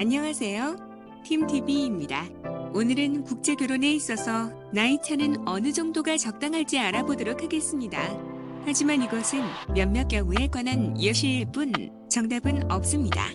안녕하세요. 팀TV입니다. 오늘은 국제 결혼에 있어서 나이 차는 어느 정도가 적당할지 알아보도록 하겠습니다. 하지만 이것은 몇몇 경우에 관한 예시일 뿐 정답은 없습니다.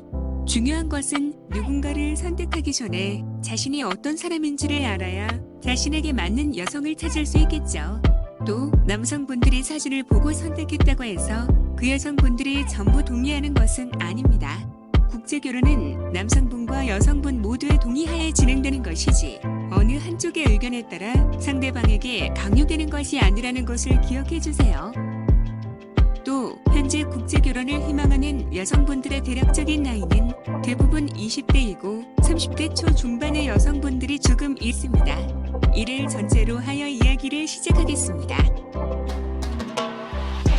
중요한 것은 누군가를 선택하기 전에 자신이 어떤 사람인지를 알아야 자신에게 맞는 여성을 찾을 수 있겠죠. 또 남성분들이 사진을 보고 선택했다고 해서 그 여성분들이 전부 동의하는 것은 아닙니다. 국제결혼은 남성분과 여성분 모두의 동의하에 진행되는 것이지 어느 한쪽의 의견에 따라 상대방에게 강요되는 것이 아니라는 것을 기억해 주세요. 또 현재 국제결혼을 희망하는 여성분들의 대략적인 나이는 대부분 20대이고 30대 초중반의 여성분들이 조금 있습니다. 이를 전제로 하여 이야기를 시작하겠습니다.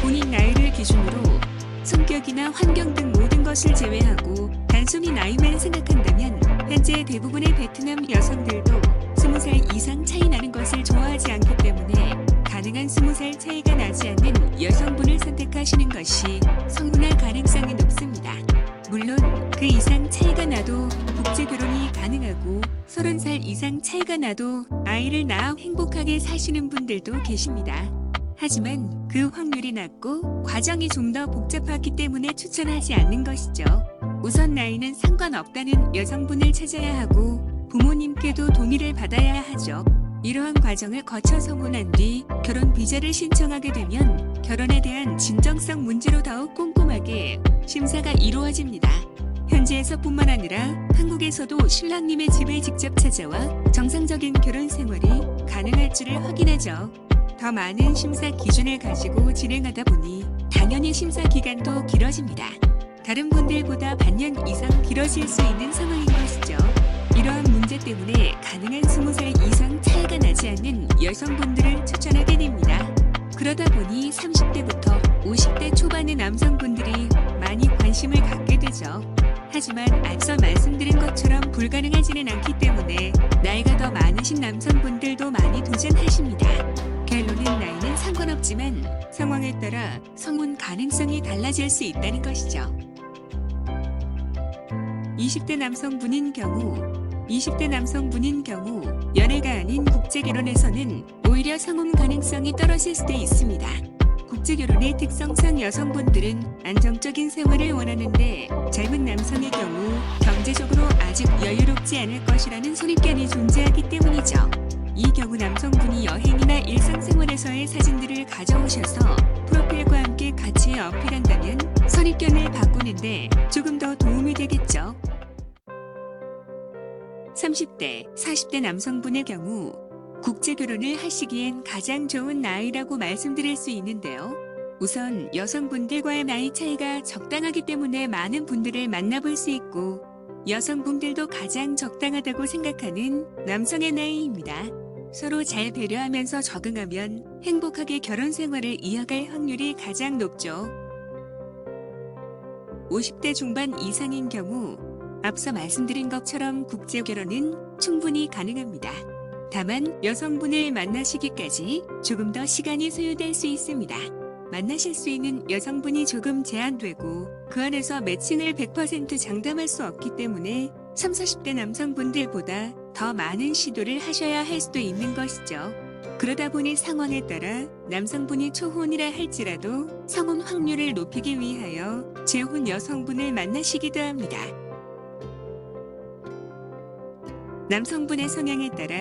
본인 나이를 기준으로 성격이나 환경 등 모든 것을 제외하고 단순히 나이만 생각한다면 현재 대부분의 베트남 여성들도 20살 이상 차이 나는 것을 좋아하지 않기 때문에 가능한 20살 차이가 나지 않는 여성분을 선택하시는 것이 성공할 가능성이 높습니다. 물론 그 이상 차이가 나도 국제결혼이 가능하고 30살 이상 차이가 나도 아이를 낳아 행복하게 사시는 분들도 계십니다. 하지만 그 확률이 낮고 과정이 좀 더 복잡하기 때문에 추천하지 않는 것이죠. 우선 나이는 상관없다는 여성분을 찾아야 하고 부모님께도 동의를 받아야 하죠. 이러한 과정을 거쳐 성혼한 뒤 결혼 비자를 신청하게 되면 결혼에 대한 진정성 문제로 더욱 꼼꼼하게 심사가 이루어집니다. 현지에서뿐만 아니라 한국에서도 신랑님의 집에 직접 찾아와 정상적인 결혼 생활이 가능할지를 확인하죠. 더 많은 심사 기준을 가지고 진행하다 보니 당연히 심사 기간도 길어집니다. 다른 분들보다 반년 이상 길어질 수 있는 상황인 것이죠. 이러한 문제 때문에 가능한 20살 이상 차이가 나지 않는 여성분들을 추천하게 됩니다. 그러다 보니 30대부터 50대 초반의 남성분들이 많이 관심을 갖게 되죠. 하지만 앞서 말씀드린 것처럼 불가능하지는 않기 때문에 나이가 더 많으신 남성분들도 많이 도전하십니다. 결론은 나이는 상관없지만 상황에 따라 성혼 가능성이 달라질 수 있다는 것이죠. 20대 남성분인 경우 연애가 아닌 국제결혼에서는 오히려 성혼 가능성이 떨어질 수도 있습니다. 국제결혼의 특성상 여성분들은 안정적인 생활을 원하는데 젊은 남성의 경우 경제적으로 아직 여유롭지 않을 것이라는 선입견이 존재하기 때문이죠. 이 경우 남성분이 여행이나 일상생활에서의 사진들을 가져오셔서 프로필과 함께 같이 어필한다면 선입견을 바꾸는데 조금 더 도움이 되겠죠. 30대, 40대 남성분의 경우 국제결혼을 하시기엔 가장 좋은 나이라고 말씀드릴 수 있는데요. 우선 여성분들과의 나이 차이가 적당하기 때문에 많은 분들을 만나볼 수 있고 여성분들도 가장 적당하다고 생각하는 남성의 나이입니다. 서로 잘 배려하면서 적응하면 행복하게 결혼 생활을 이어갈 확률이 가장 높죠. 50대 중반 이상인 경우 앞서 말씀드린 것처럼 국제결혼은 충분히 가능합니다. 다만 여성분을 만나시기까지 조금 더 시간이 소요될 수 있습니다. 만나실 수 있는 여성분이 조금 제한되고 그 안에서 매칭을 100% 장담할 수 없기 때문에 30, 40대 남성분들보다 더 많은 시도를 하셔야 할 수도 있는 것이죠. 그러다 보니 상황에 따라 남성분이 초혼이라 할지라도 성혼 확률을 높이기 위하여 재혼 여성분을 만나시기도 합니다. 남성분의 성향에 따라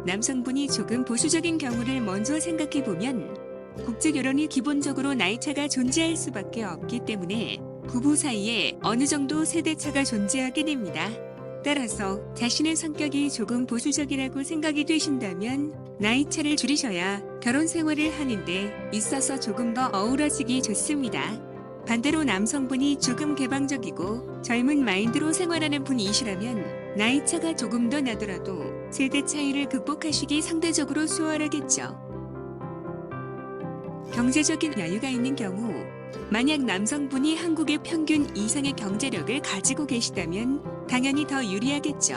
남성분이 조금 보수적인 경우를 먼저 생각해보면 국제결혼이 기본적으로 나이차가 존재할 수밖에 없기 때문에 부부 사이에 어느 정도 세대차가 존재하게 됩니다. 따라서 자신의 성격이 조금 보수적이라고 생각이 되신다면 나이차를 줄이셔야 결혼 생활을 하는데 있어서 조금 더 어우러지기 좋습니다. 반대로 남성분이 조금 개방적이고 젊은 마인드로 생활하는 분이시라면 나이차가 조금 더 나더라도 세대 차이를 극복하시기 상대적으로 수월하겠죠. 경제적인 여유가 있는 경우 만약 남성분이 한국의 평균 이상의 경제력을 가지고 계시다면 당연히 더 유리하겠죠.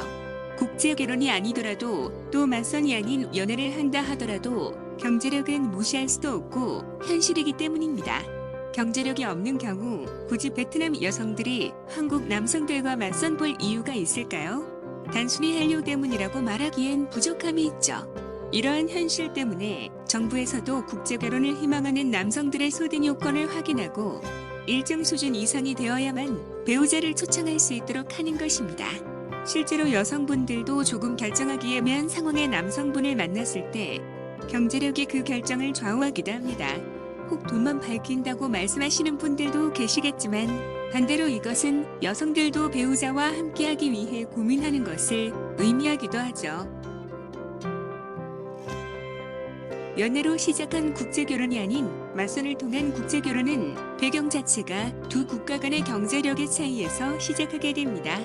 국제결혼이 아니더라도 또 맞선이 아닌 연애를 한다 하더라도 경제력은 무시할 수도 없고 현실이기 때문입니다. 경제력이 없는 경우 굳이 베트남 여성들이 한국 남성들과 맞선 볼 이유가 있을까요? 단순히 헬료 때문이라고 말하기엔 부족함이 있죠. 이러한 현실 때문에 정부에서도 국제결혼을 희망하는 남성들의 소득 요건을 확인하고 일정 수준 이상이 되어야만 배우자를 초청할 수 있도록 하는 것입니다. 실제로 여성분들도 조금 결정하기 애매한 상황의 남성분을 만났을 때 경제력이 그 결정을 좌우하기도 합니다. 혹 돈만 밝힌다고 말씀하시는 분들도 계시겠지만 반대로 이것은 여성들도 배우자와 함께하기 위해 고민하는 것을 의미하기도 하죠. 연애로 시작한 국제결혼이 아닌 맞선을 통한 국제결혼은 배경 자체가 두 국가 간의 경제력의 차이에서 시작하게 됩니다.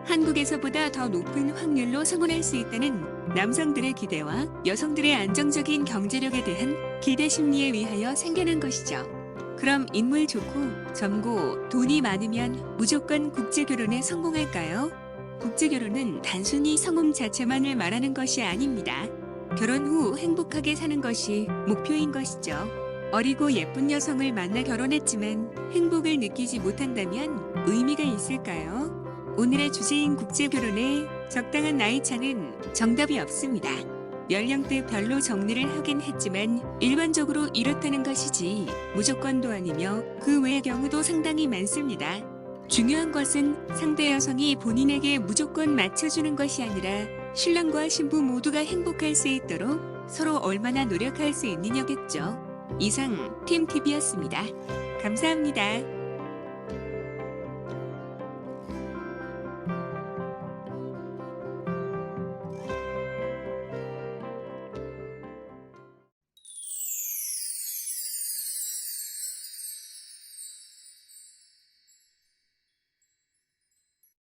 한국에서보다 더 높은 확률로 성혼할 수 있다는 남성들의 기대와 여성들의 안정적인 경제력에 대한 기대 심리에 의하여 생겨난 것이죠. 그럼 인물 좋고 젊고 돈이 많으면 무조건 국제결혼에 성공할까요? 국제결혼은 단순히 성혼 자체만을 말하는 것이 아닙니다. 결혼 후 행복하게 사는 것이 목표인 것이죠. 어리고 예쁜 여성을 만나 결혼했지만 행복을 느끼지 못한다면 의미가 있을까요? 오늘의 주제인 국제결혼의 적당한 나이차는 정답이 없습니다. 연령대별로 정리를 하긴 했지만 일반적으로 이렇다는 것이지 무조건도 아니며 그 외의 경우도 상당히 많습니다. 중요한 것은 상대 여성이 본인에게 무조건 맞춰주는 것이 아니라 신랑과 신부 모두가 행복할 수 있도록 서로 얼마나 노력할 수 있느냐겠죠. 이상 팀TV였습니다. 감사합니다.